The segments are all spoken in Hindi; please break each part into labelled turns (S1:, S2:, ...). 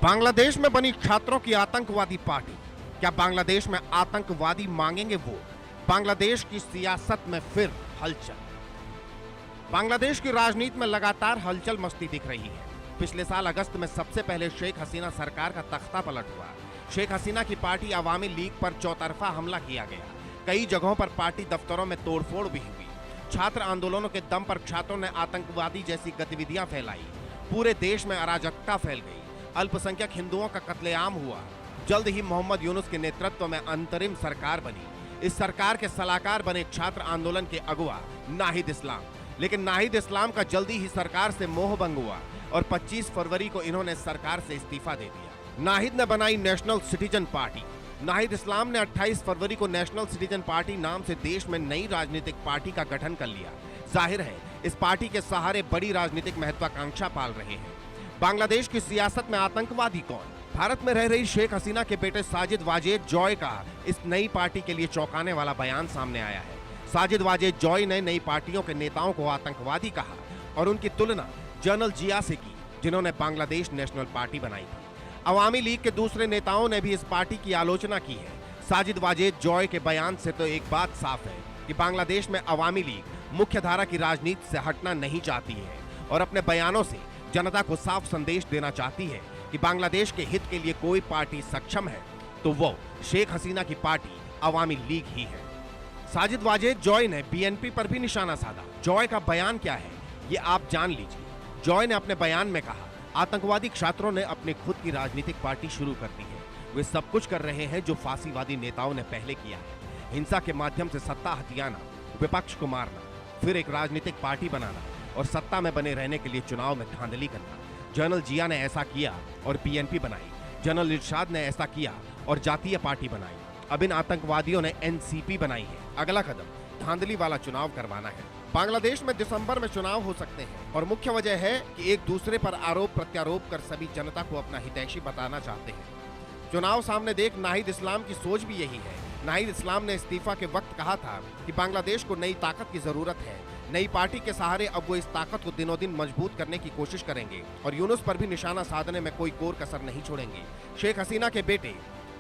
S1: बांग्लादेश में बनी छात्रों की आतंकवादी पार्टी। क्या बांग्लादेश में आतंकवादी मांगेंगे वोट? बांग्लादेश की सियासत में फिर हलचल। बांग्लादेश की राजनीति में लगातार हलचल मस्ती दिख रही है। पिछले साल अगस्त में सबसे पहले शेख हसीना सरकार का तख्ता पलट हुआ। शेख हसीना की पार्टी अवामी लीग पर चौतरफा हमला किया गया। कई जगहों पर पार्टी दफ्तरों में तोड़फोड़ भी हुई। छात्र आंदोलनों के दम पर छात्रों ने आतंकवादी जैसी गतिविधियां फैलाई। पूरे देश में अराजकता फैल गई। अल्पसंख्यक हिंदुओं का कत्लेआम हुआ। जल्द ही मोहम्मद यूनुस के नेतृत्व में अंतरिम सरकार बनी। इस सरकार के सलाहकार बने छात्र आंदोलन के अगुवा नाहिद इस्लाम। लेकिन नाहिद इस्लाम का जल्दी ही सरकार से मोहभंग हुआ और 25 फरवरी को इन्होंने सरकार से इस्तीफा दे दिया। नाहिद ने बनाई नेशनल सिटीजन पार्टी। नाहिद इस्लाम ने 28 फरवरी को नेशनल सिटीजन पार्टी नाम से देश में नई राजनीतिक पार्टी का गठन कर लिया। जाहिर है इस पार्टी के सहारे बड़ी राजनीतिक महत्वाकांक्षा पाल रहे हैं। बांग्लादेश की सियासत में आतंकवादी कौन? भारत में रह रही शेख हसीना के बेटे साजिद वाजेद जॉय का इस नई पार्टी के लिए चौंकाने वाला बयान सामने आया है। साजिद वाजेद जॉय ने नई पार्टियों के नेताओं को आतंकवादी कहा और उनकी तुलना जनरल जिया से की, जिन्होंने बांग्लादेश नेशनल पार्टी बनाई थी। अवामी लीग के दूसरे नेताओं ने भी इस पार्टी की आलोचना की है। साजिद वाजेद जॉय के बयान से तो एक बात साफ है कि बांग्लादेश में अवामी लीग मुख्यधारा की राजनीति से हटना नहीं चाहती है और अपने बयानों से जनता को साफ संदेश देना चाहती है कि बांग्लादेश के हित के लिए कोई पार्टी सक्षम है तो वो शेख हसीना की पार्टी अवामी लीग ही है। साजिद वाजेद जॉय ने बीएनपी पर भी निशाना साधा। जॉय का बयान क्या है ये आप जान लीजिए। जॉय ने अपने बयान में कहा, आतंकवादी छात्रों ने अपनी खुद की राजनीतिक पार्टी शुरू कर दी है। वे सब कुछ कर रहे हैं जो फांसीवादी नेताओं ने पहले किया है। हिंसा के माध्यम से सत्ता हथियाना, विपक्ष को मारना, फिर एक राजनीतिक पार्टी बनाना और सत्ता में बने रहने के लिए चुनाव में धांधली करना। जनरल जिया ने ऐसा किया और बीएनपी बनाई। जनरल इरशाद ने ऐसा किया और जातीय पार्टी बनाई। अब इन आतंकवादियों ने एनसीपी बनाई है। अगला कदम धांधली वाला चुनाव करवाना है। बांग्लादेश में दिसंबर में चुनाव हो सकते हैं और मुख्य वजह है कि एक दूसरे पर आरोप प्रत्यारोप कर सभी जनता को अपना हितैषी बताना चाहते हैं। चुनाव सामने देख नाहिद इस्लाम की सोच भी यही है। नाहिद इस्लाम ने इस्तीफा के वक्त कहा था कि बांग्लादेश को नई ताकत की जरूरत है। नई पार्टी के सहारे अब वो इस ताकत को दिनों दिन मजबूत करने की कोशिश करेंगे और यूनुस पर भी निशाना साधने में कोई कोर कसर नहीं छोड़ेंगे। शेख हसीना के बेटे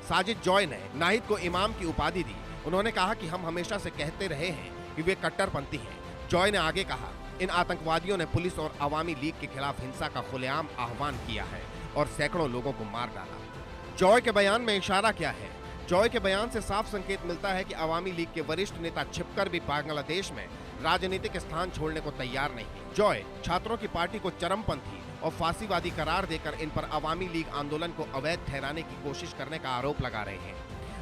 S1: साजिद जॉय ने नाहिद को इमाम की उपाधि दी। उन्होंने कहा कि हम हमेशा से कहते रहे हैं कि वे कट्टरपंथी हैं। जॉय ने आगे कहा, इन आतंकवादियों ने पुलिस और अवामी लीग के खिलाफ हिंसा का खुलेआम आह्वान किया है और सैकड़ों लोगों को मार डाला। जॉय के बयान में इशारा क्या है? जॉय के बयान से साफ संकेत मिलता है कि अवामी लीग के वरिष्ठ नेता छिपकर भी बांग्लादेश में राजनीतिक स्थान छोड़ने को तैयार नहीं है। जॉय छात्रों की पार्टी को चरमपंथी और फांसीवादी करार देकर इन पर अवामी लीग आंदोलन को अवैध ठहराने की कोशिश करने का आरोप लगा रहे हैं।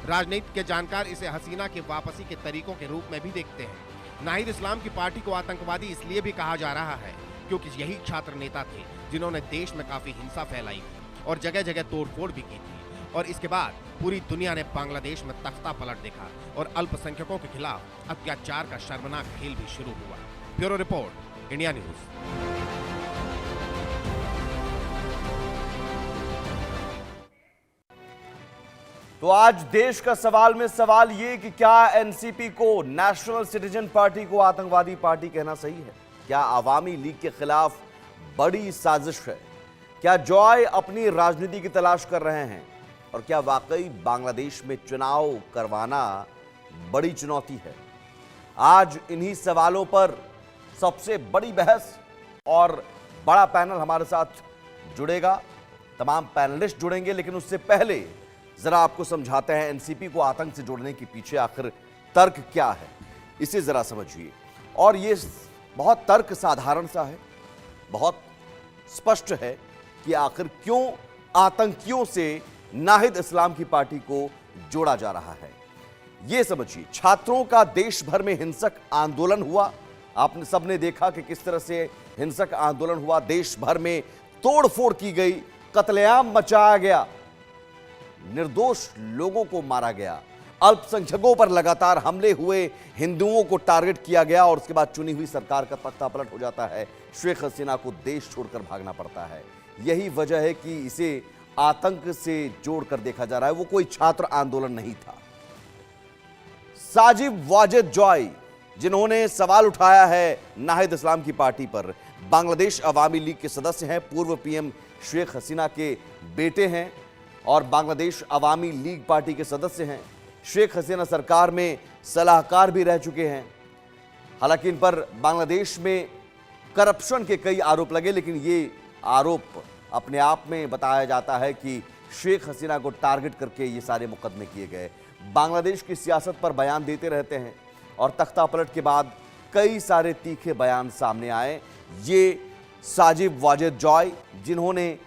S1: राजनीति के जानकार इसे हसीना के वापसी के तरीकों के रूप में भी देखते हैं। नाहिद इस्लाम की पार्टी को आतंकवादी इसलिए भी कहा जा रहा है क्योंकि यही छात्र नेता थे जिन्होंने देश में काफी हिंसा फैलाई थी और जगह जगह तोड़फोड़ भी की थी। और इसके बाद पूरी दुनिया ने बांग्लादेश में तख्ता पलट देखा और अल्पसंख्यकों के खिलाफ अत्याचार का शर्मनाक खेल भी शुरू हुआ। Bureau report, India news.
S2: तो आज देश का सवाल में सवाल ये कि क्या एनसीपी को, नेशनल सिटीजन पार्टी को आतंकवादी पार्टी कहना सही है? क्या अवामी लीग के खिलाफ बड़ी साजिश है? क्या जॉय अपनी राजनीति की तलाश कर रहे हैं? और क्या वाकई बांग्लादेश में चुनाव करवाना बड़ी चुनौती है? आज इन्हीं सवालों पर सबसे बड़ी बहस और बड़ा पैनल हमारे साथ जुड़ेगा। तमाम पैनलिस्ट जुड़ेंगे, लेकिन उससे पहले जरा आपको समझाते हैं एनसीपी को आतंक से जोड़ने के पीछे आखिर तर्क क्या है, इसे जरा समझिए। और ये बहुत तर्क साधारण सा है, बहुत स्पष्ट है कि आखिर क्यों आतंकियों से नाहिद इस्लाम की पार्टी को जोड़ा जा रहा है। यह समझिए, छात्रों का देश भर में हिंसक आंदोलन हुआ। आपने सबने देखा कि किस तरह से हिंसक आंदोलन हुआ, देश भर में तोड़फोड़ की गई, कत्लेआम मचाया गया, निर्दोष लोगों को मारा गया, अल्पसंख्यकों पर लगातार हमले हुए, हिंदुओं को टारगेट किया गया और उसके बाद चुनी हुई सरकार का तख्ता पलट हो जाता है। शेख हसीना को देश छोड़कर भागना पड़ता है। यही वजह है कि इसे आतंक से जोड़कर देखा जा रहा है। वो कोई छात्र आंदोलन नहीं था। साजिद वाजेद जॉय जिन्होंने सवाल उठाया है नाहिद इस्लाम की पार्टी पर। बांग्लादेश अवामी लीग के सदस्य हैं, पूर्व पीएम शेख हसीना के बेटे हैं और बांग्लादेश अवामी लीग पार्टी के सदस्य हैं। शेख हसीना सरकार में सलाहकार भी रह चुके हैं। हालांकि इन पर बांग्लादेश में करप्शन के कई आरोप लगे, लेकिन ये आरोप अपने आप में बताया जाता है कि शेख हसीना को टारगेट करके ये सारे मुकदमे किए गए। बांग्लादेश की सियासत पर बयान देते रहते हैं और तख्ता पलट के बाद कई सारे तीखे बयान सामने आए। ये साजिब वाजिद जॉय, जिन्होंने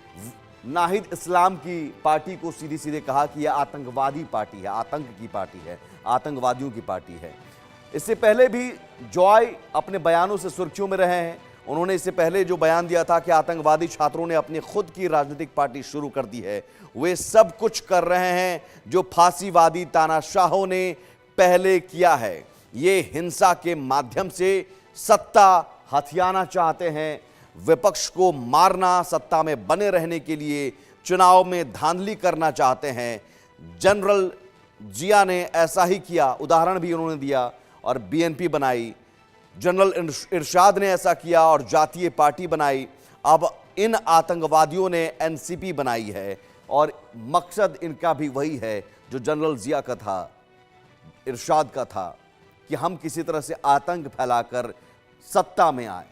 S2: नाहिद इस्लाम की पार्टी को सीधे सीधे कहा कि यह आतंकवादी पार्टी है, आतंक की पार्टी है, आतंकवादियों की पार्टी है। इससे पहले भी जॉय अपने बयानों से सुर्खियों में रहे हैं। उन्होंने इससे पहले जो बयान दिया था कि आतंकवादी छात्रों ने अपनी खुद की राजनीतिक पार्टी शुरू कर दी है, वे सब कुछ कर रहे हैं जो फांसीवादी तानाशाहों ने पहले किया है। ये हिंसा के माध्यम से सत्ता हथियाना चाहते हैं, विपक्ष को मारना, सत्ता में बने रहने के लिए चुनाव में धांधली करना चाहते हैं। जनरल जिया ने ऐसा ही किया, उदाहरण भी उन्होंने दिया और बीएनपी बनाई। जनरल इरशाद ने ऐसा किया और जातीय पार्टी बनाई। अब इन आतंकवादियों ने एनसीपी बनाई है और मकसद इनका भी वही है जो जनरल जिया का था, इरशाद का था, कि हम किसी तरह से आतंक फैलाकर सत्ता में आए।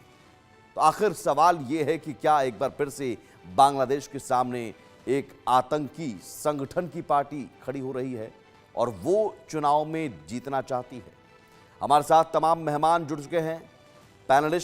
S2: तो आखिर सवाल यह है कि क्या एक बार फिर से बांग्लादेश के सामने एक आतंकी संगठन की पार्टी खड़ी हो रही है और वो चुनाव में जीतना चाहती है। हमारे साथ तमाम मेहमान जुड़ चुके हैं, पैनलिस्ट